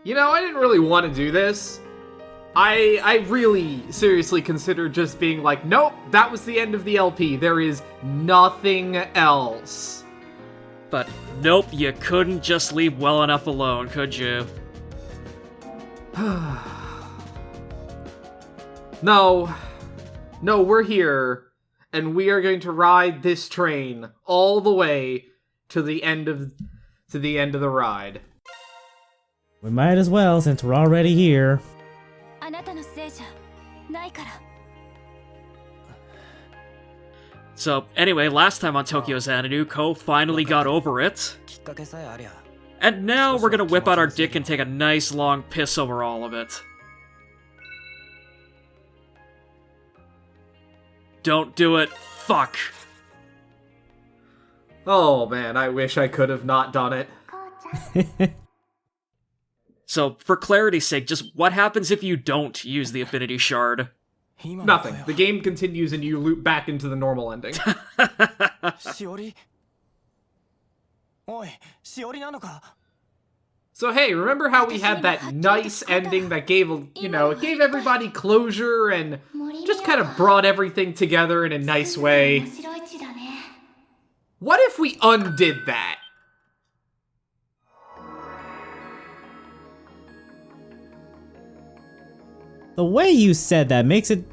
You know, I didn't really want to do this. I really seriously considered just being like, nope, that was the end of the LP. There is nothing else. But nope, you couldn't just leave well enough alone, could you? No, we're here, and we are going to ride this train all the way to the end of the ride. We might as well, since we're already here. So anyway, last time on Tokyo Xanadu, Ko finally got over it. And now we're gonna whip out our dick and take a nice long piss over all of it. Don't do it. Fuck. Oh man, I wish I could have not done it. So, for clarity's sake, just what happens if you don't use the Affinity Shard? Nothing. The game continues and you loop back into the normal ending. So hey, remember how we had that nice ending that gave, it gave everybody closure and just kind of brought everything together in a nice way? What if we undid that? The way you said that makes it...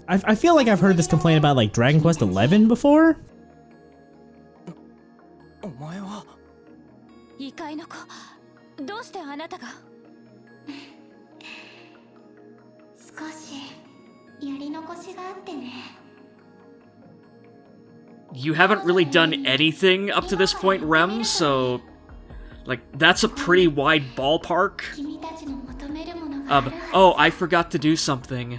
I feel like I've heard this complaint about, like, Dragon Quest XI before? You haven't really done anything up to this point, Rem, so... like, that's a pretty wide ballpark. Oh, I forgot to do something.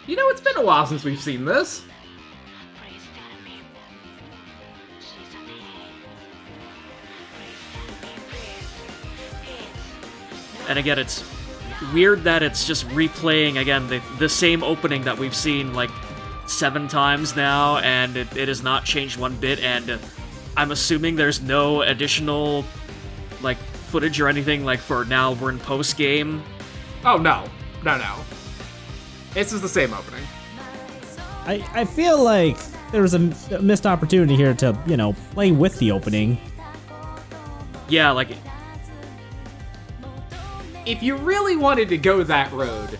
You know, it's been a while since we've seen this. And again, it's weird that it's just replaying, again, the same opening that we've seen, like, 7 times now, and it has not changed one bit, and I'm assuming there's no additional, like, footage or anything, like, for now we're in post-game. Oh, no. No. This is the same opening. I feel like there was a missed opportunity here to, play with the opening. Yeah, like... if you really wanted to go that road,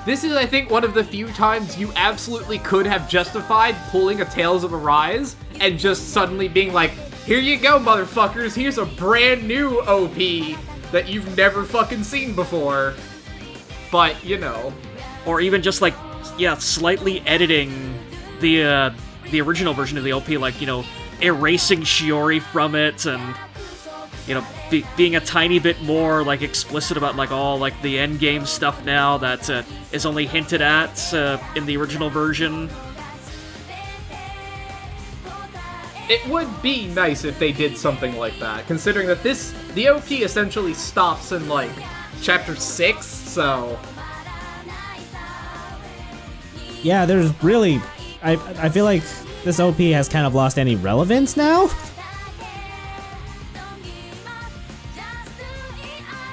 this is, I think, one of the few times you absolutely could have justified pulling a Tales of Arise and just suddenly being like, here you go, motherfuckers, here's a brand new OP that you've never fucking seen before. But, Or even just, like, yeah, slightly editing the original version of the OP, like, erasing Shiori from it and... being a tiny bit more, like, explicit about, like, all, like, the endgame stuff now that is only hinted at in the original version. It would be nice if they did something like that, considering that the OP essentially stops in, like, Chapter 6, so... Yeah, there's really... I feel like this OP has kind of lost any relevance now.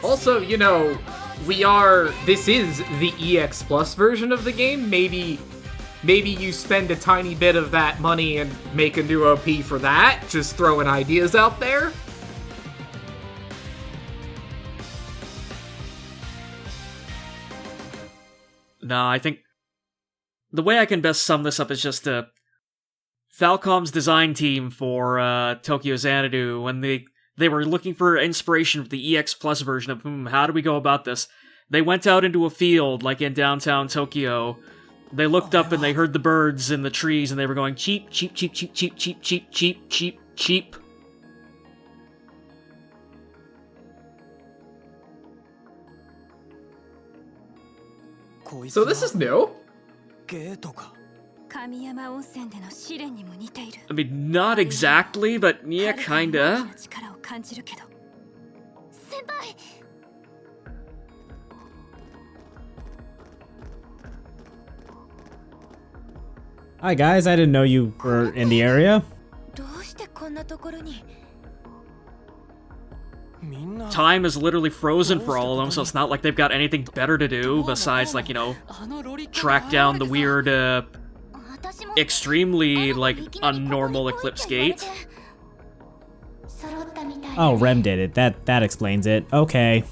Also, this is the EX Plus version of the game. Maybe you spend a tiny bit of that money and make a new OP for that. Just throwing ideas out there. No, I think the way I can best sum this up is just Falcom's design team for Tokyo Xanadu, when they were looking for inspiration for the EX Plus version of, how do we go about this? They went out into a field, like in downtown Tokyo. They looked up and they heard the birds in the trees, and they were going, cheap, cheap, cheap, cheap, cheap, cheap, cheap, cheap, cheap, cheap. So this is new? I mean, not exactly, but yeah, kinda. Hi guys, I didn't know you were in the area. Time is literally frozen for all of them, so it's not like they've got anything better to do besides, like, you know, track down the weird, extremely, like, unnormal Eclipse Gate. Oh, Rem did it. That explains it. Okay.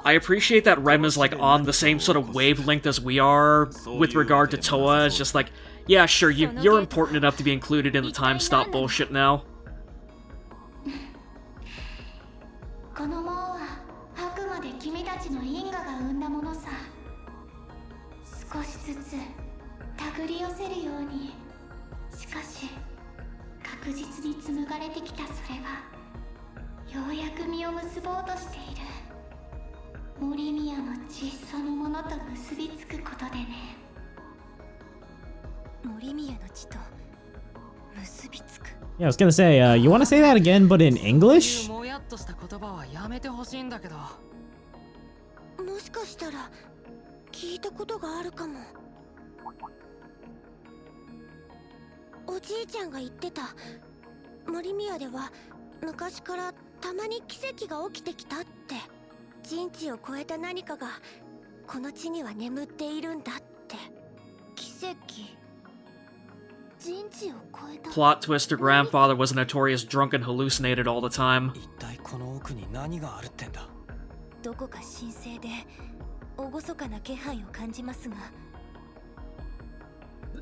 I appreciate that Rem is, like, on the same sort of wavelength as we are with regard to Toa. It's just like, yeah, sure, you're important enough to be included in the time stop bullshit now. Yeah, I was gonna say, you wanna say that again, but in English? Plot twist, her grandfather was a notorious drunk and hallucinated all the time.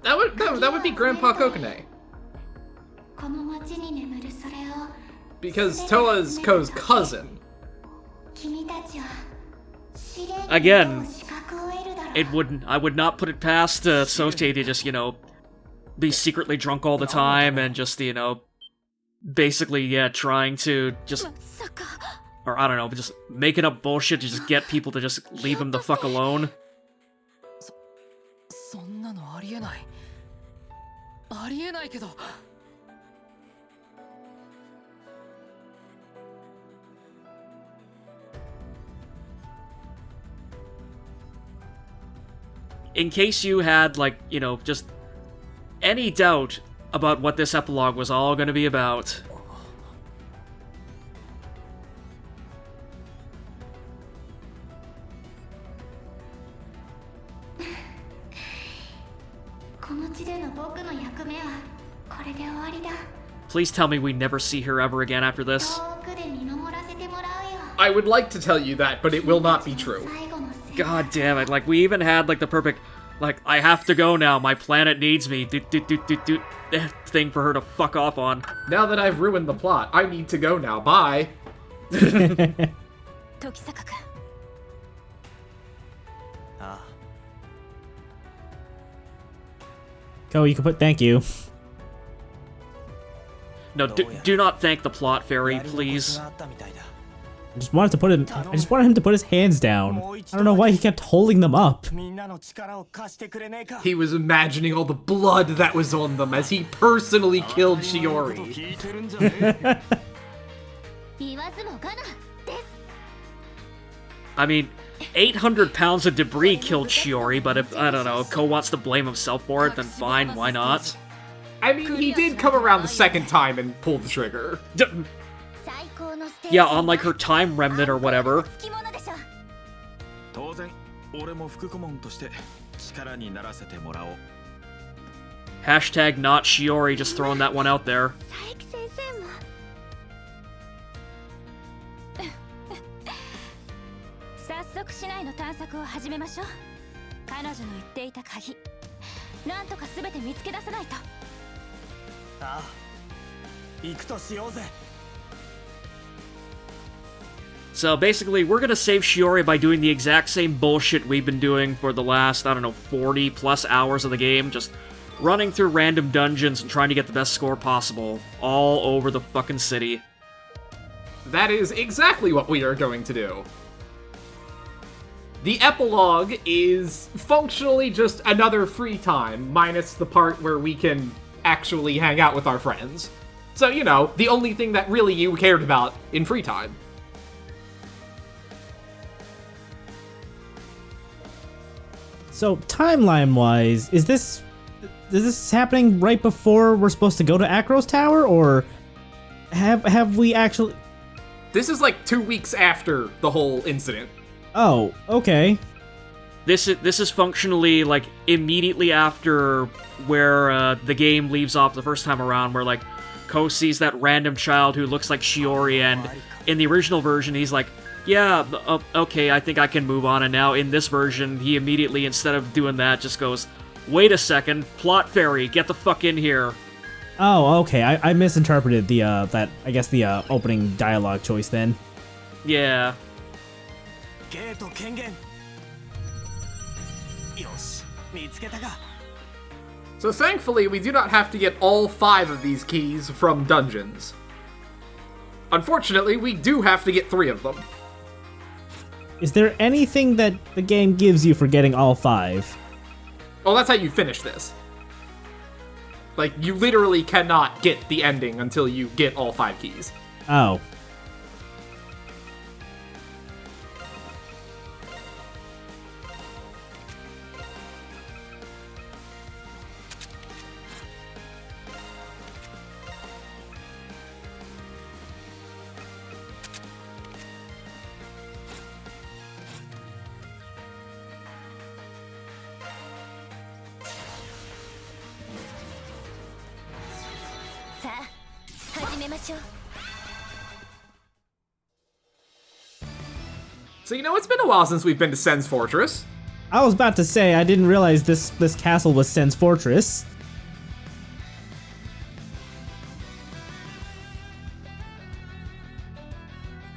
That would be Grandpa Kokone. Because Toa's Ko's cousin. Again, I would not put it past Sosuke to just, you know, be secretly drunk all the time and just, you know, basically, yeah, trying to just, or I don't know, just making up bullshit to just get people to just leave him the fuck alone. In case you had, like, you know, just any doubt about what this epilogue was all going to be about. Please tell me we never see her ever again after this. I would like to tell you that, but it will not be true. God damn it, like, we even had, like, the perfect, like, I have to go now, my planet needs me, thing for her to fuck off on. Now that I've ruined the plot, I need to go now, bye. Ko, you can put thank you. No, do not thank the plot fairy, please. I just wanted him to put his hands down. I don't know why he kept holding them up. He was imagining all the blood that was on them as he personally killed Shiori. I mean, 800 pounds of debris killed Shiori, but if, I don't know, if Ko wants to blame himself for it, then fine, why not? I mean, he did come around the second time and pull the trigger. Yeah, on, like, her time remnant or whatever. Hashtag not Shiori, just throwing that one out there. So basically, we're gonna save Shiori by doing the exact same bullshit we've been doing for the last, I don't know, 40 plus hours of the game, just running through random dungeons and trying to get the best score possible, all over the fucking city. that is exactly what we are going to do. The epilogue is functionally just another free time, minus the part where we can actually hang out with our friends. So, you know, the only thing that really you cared about in free time. So, timeline-wise, is this happening right before we're supposed to go to Akros Tower, or have we actually... This is like 2 weeks after the whole incident. Oh, okay. This is functionally like immediately after where the game leaves off the first time around, where like Ko sees that random child who looks like Shiori, and in the original version he's like, yeah, okay, I think I can move on, and now in this version he immediately, instead of doing that, just goes, wait a second, plot fairy, get the fuck in here. Oh, okay, I misinterpreted the opening dialogue choice then. Yeah. So thankfully, we do not have to get all 5 of these keys from dungeons. Unfortunately, we do have to get 3 of them. Is there anything that the game gives you for getting all 5? Oh, that's how you finish this. Like, you literally cannot get the ending until you get all 5 keys. Oh. So, you know, it's been a while since we've been to Sen's Fortress. I was about to say, I didn't realize this castle was Sen's Fortress.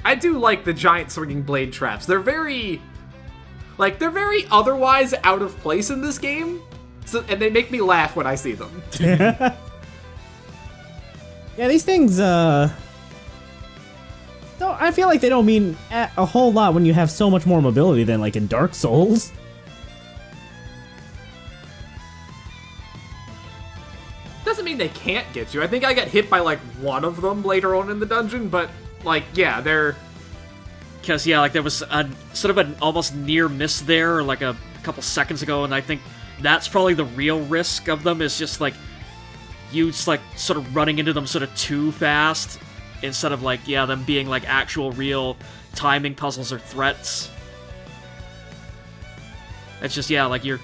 I do like the giant swinging blade traps. They're very otherwise out of place in this game, and they make me laugh when I see them. Yeah, these things, I feel like they don't mean a whole lot when you have so much more mobility than, like, in Dark Souls. Doesn't mean they can't get you. I think I got hit by, like, one of them later on in the dungeon, but, like, yeah, they're... Because, yeah, like, there was a sort of an almost near miss there, like, a couple seconds ago, and I think that's probably the real risk of them, is just, like, you just, like, sort of running into them sort of too fast, instead of, like, yeah, them being, like, actual real timing puzzles or threats. It's just, yeah, like, you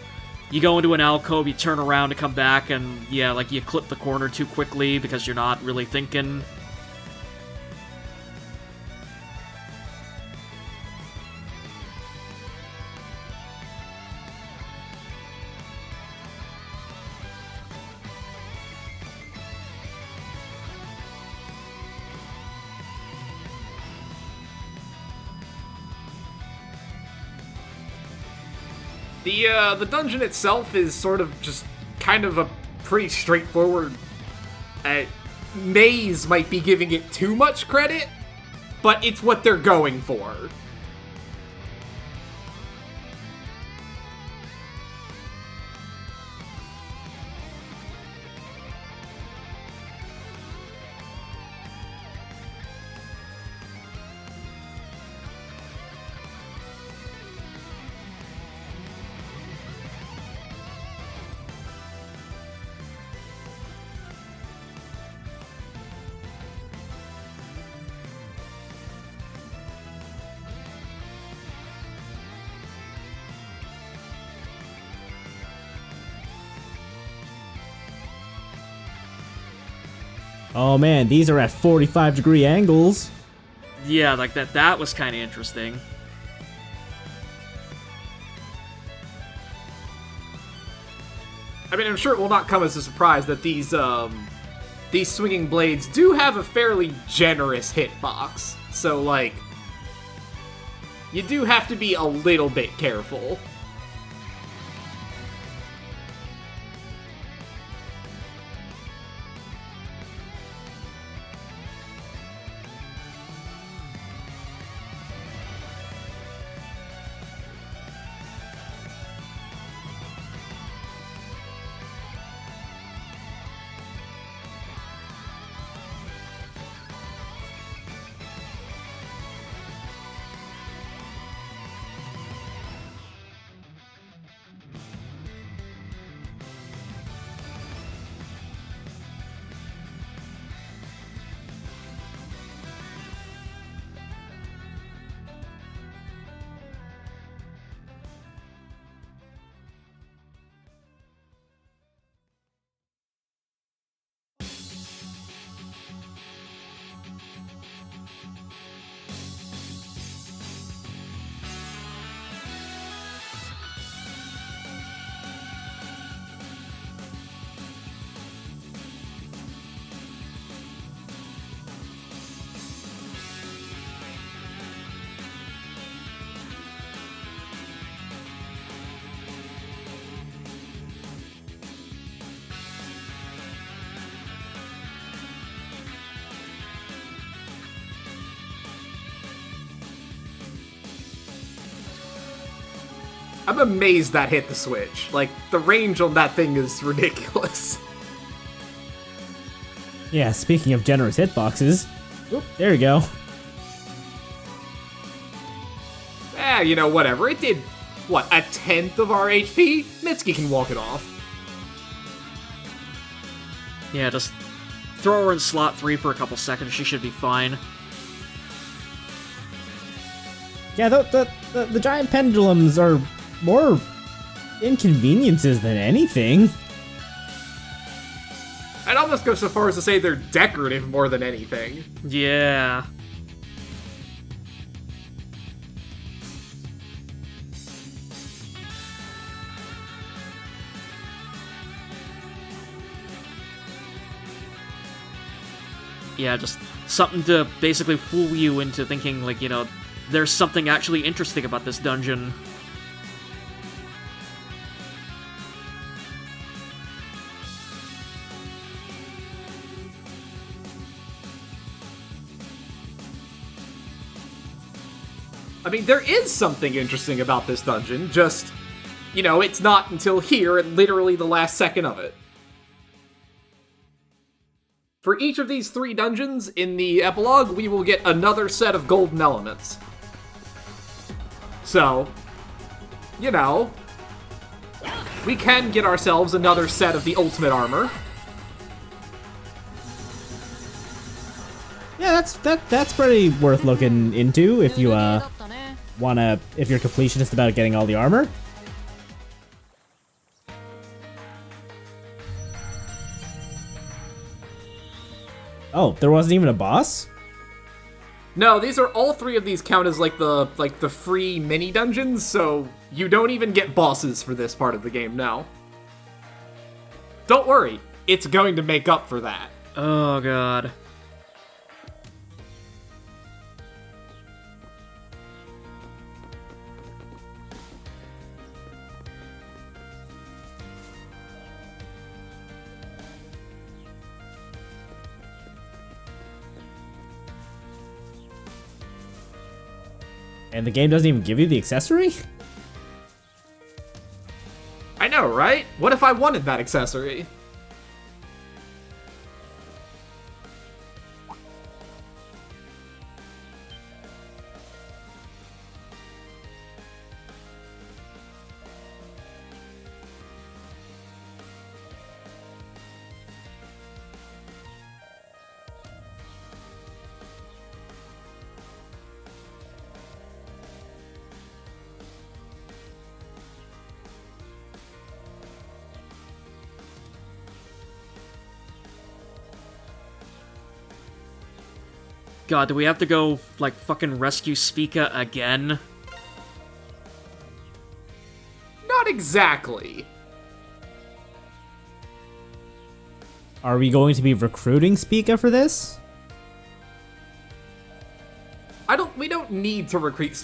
go into an alcove, you turn around to come back, and, yeah, like, you clip the corner too quickly because you're not really thinking. The dungeon itself is sort of just kind of a pretty straightforward maze. Might be giving it too much credit, but it's what they're going for. Oh man, these are at 45-degree angles. Yeah, like that was kind of interesting. I mean, I'm sure it will not come as a surprise that these swinging blades do have a fairly generous hitbox. So, like, you do have to be a little bit careful. I'm amazed that hit the switch. Like, the range on that thing is ridiculous. Yeah, speaking of generous hitboxes. Oop, there you go. You know, whatever. It did, what, a tenth of our HP? Mitsuki can walk it off. Yeah, just throw her in slot 3 for a couple seconds, she should be fine. Yeah, the giant pendulums are more inconveniences than anything. I'd almost go so far as to say they're decorative more than anything. Yeah. Yeah, just something to basically fool you into thinking, like, you know, there's something actually interesting about this dungeon. I mean, there is something interesting about this dungeon, just, you know, it's not until here, at literally the last second of it. For each of these 3 dungeons, in the epilogue, we will get another set of golden elements. So, you know, we can get ourselves another set of the ultimate armor. Yeah, that's pretty worth looking into if you if you're completionist about getting all the armor. Oh, there wasn't even a boss? No, these are all 3 of these count as like the free mini dungeons, so you don't even get bosses for this part of the game now. Don't worry, it's going to make up for that. Oh god. And the game doesn't even give you the accessory? I know, right? What if I wanted that accessory? God, do we have to go, like, fucking rescue Spica again? Not exactly. Are we going to be recruiting Spica for this? We don't need to recruit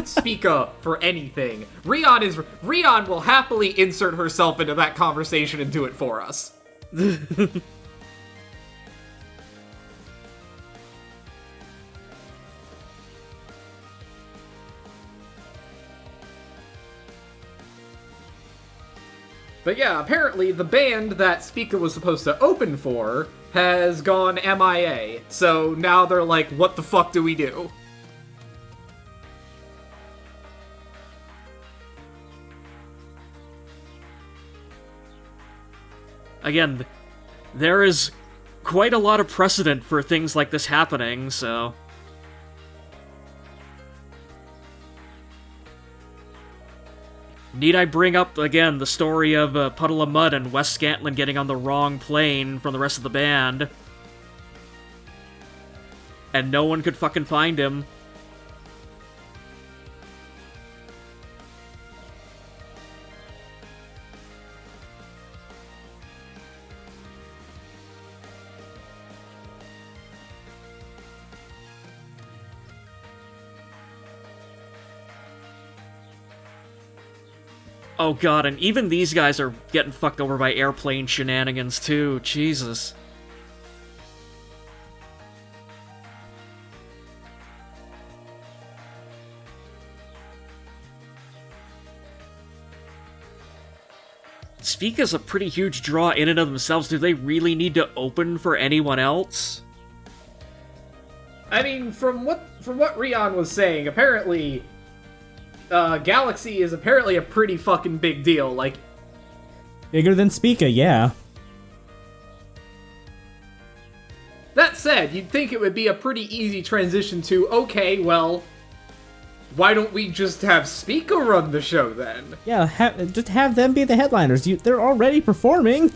Spica for anything. Rion will happily insert herself into that conversation and do it for us. But yeah, apparently the band that Spica was supposed to open for has gone MIA. So now they're like, what the fuck do we do? Again, there is quite a lot of precedent for things like this happening, so... Need I bring up, again, the story of Puddle of Mud and Wes Scantlin getting on the wrong plane from the rest of the band? And no one could fucking find him. Oh god, and even these guys are getting fucked over by airplane shenanigans too, Jesus. Spica's a pretty huge draw in and of themselves. Do they really need to open for anyone else? I mean, from what Rion was saying, apparently, Galaxy is apparently a pretty fucking big deal. Like, Bigger than Spica, yeah. that said, you'd think it would be a pretty easy transition to, okay, well, why don't we just have Spica run the show then? Yeah, just have them be the headliners. They're already performing.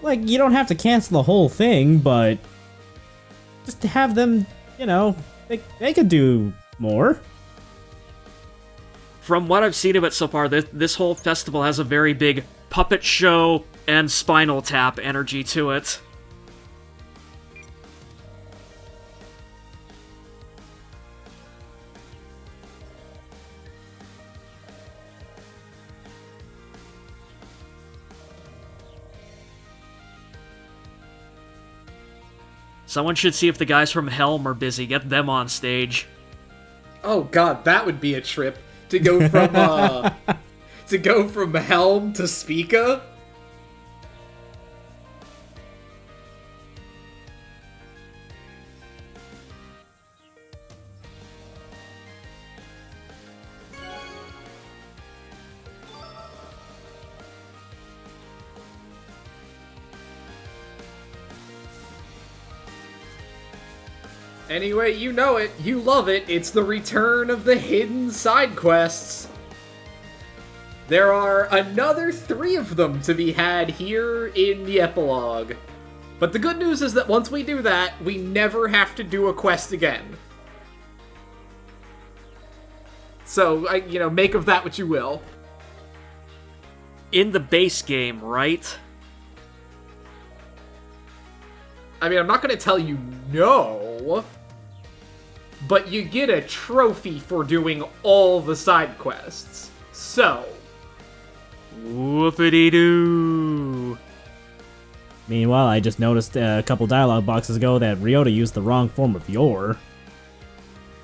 Like, you don't have to cancel the whole thing, but just to have them, they could do more. From what I've seen of it so far, this whole festival has a very big puppet show and Spinal Tap energy to it. Someone should see if the guys from Helm are busy. Get them on stage. Oh god, that would be a trip. To go from Helm to Spica? Anyway, you know it, you love it, it's the return of the hidden side quests. There are another 3 of them to be had here in the epilogue. But the good news is that once we do that, we never have to do a quest again. So, make of that what you will. In the base game, right? I mean, I'm not going to tell you no, but you get a trophy for doing all the side quests. So, whoopity-doo. Meanwhile, I just noticed a couple dialogue boxes ago that Ryota used the wrong form of Yor.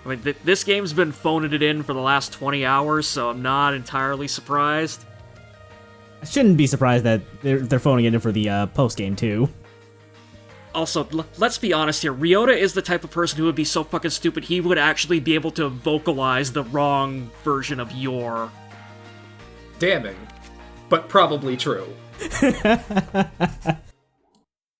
I mean, this game's been phoning it in for the last 20 hours, so I'm not entirely surprised. I shouldn't be surprised that they're phoning it in for the post-game, too. Also, let's be honest here, Ryota is the type of person who would be so fucking stupid he would actually be able to vocalize the wrong version of Yor. Damning, but probably true.